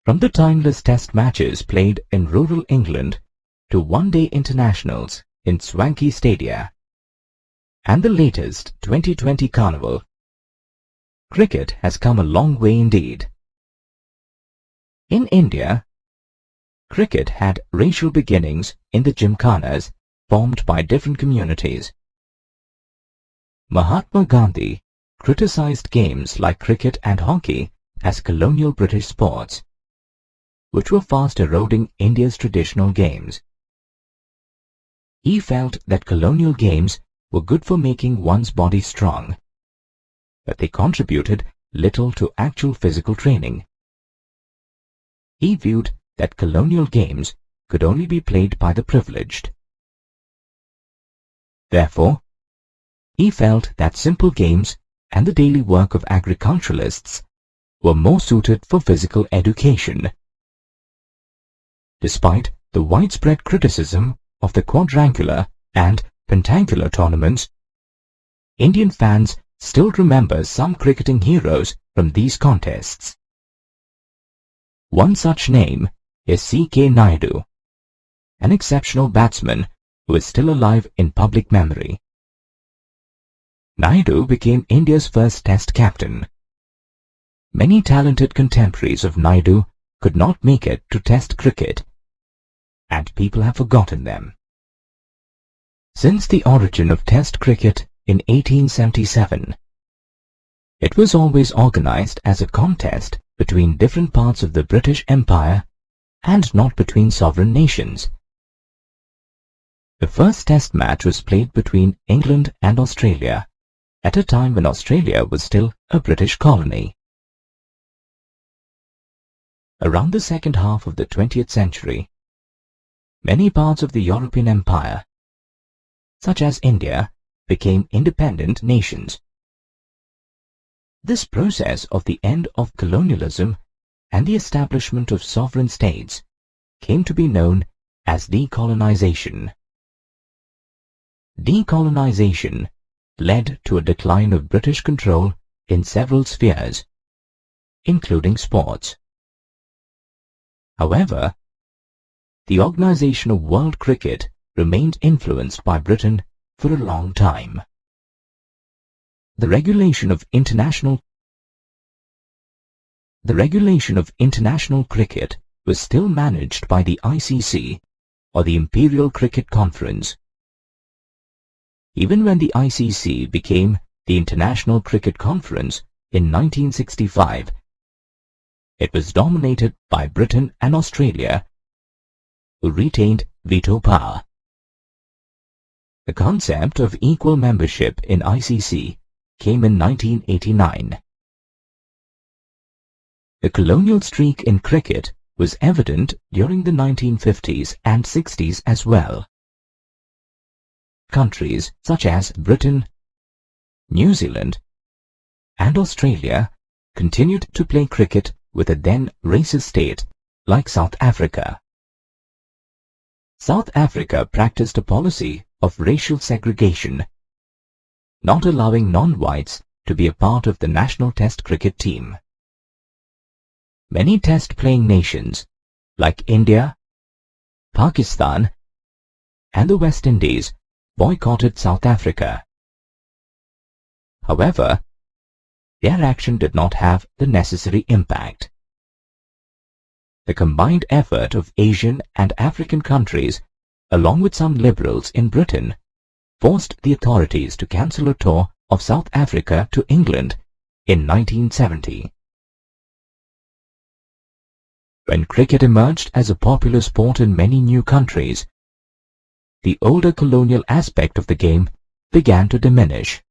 From the timeless test matches played in rural England to one-day internationals in swanky stadia, and the latest 2020 carnival, cricket has come a long way indeed. In India, cricket had racial beginnings in the gymkhanas formed by different communities. Mahatma Gandhi criticized games like cricket and hockey as colonial British sports, which were fast eroding India's traditional games. He felt that colonial games were good for making one's body strong, but they contributed little to actual physical training. He viewed that colonial games could only be played by the privileged. Therefore, he felt that simple games and the daily work of agriculturalists were more suited for physical education. Despite the widespread criticism of the quadrangular and pentangular tournaments, Indian fans still remember some cricketing heroes from these contests. One such name is C.K. Naidu, an exceptional batsman who is still alive in public memory. Naidu became India's first Test captain. Many talented contemporaries of Naidu could not make it to Test cricket, and people have forgotten them. Since the origin of Test cricket in 1877, it was always organized as a contest between different parts of the British Empire and not between sovereign nations. The first Test match was played between England and Australia at a time when Australia was still a British colony. Around the second half of the 20th century, many parts of the European Empire, such as India, became independent nations. This process of the end of colonialism and the establishment of sovereign states came to be known as decolonisation. Decolonisation led to a decline of British control in several spheres, including sports. However, the organization of world cricket remained influenced by Britain for a long time. The regulation of international cricket was still managed by the ICC, or the Imperial Cricket Conference. Even when the ICC became the International Cricket Conference in 1965, it was dominated by Britain and Australia, who retained veto power. The concept of equal membership in ICC came in 1989. The colonial streak in cricket was evident during the 1950s and 60s as well. Countries such as Britain, New Zealand, and Australia continued to play cricket with a then racist state like South Africa. South Africa practiced a policy of racial segregation, not allowing non-whites to be a part of the national Test cricket team. Many Test-playing nations like India, Pakistan, and the West Indies boycotted South Africa. However, their action did not have the necessary impact. The combined effort of Asian and African countries, along with some liberals in Britain, forced the authorities to cancel a tour of South Africa to England in 1970. When cricket emerged as a popular sport in many new countries, the older colonial aspect of the game began to diminish.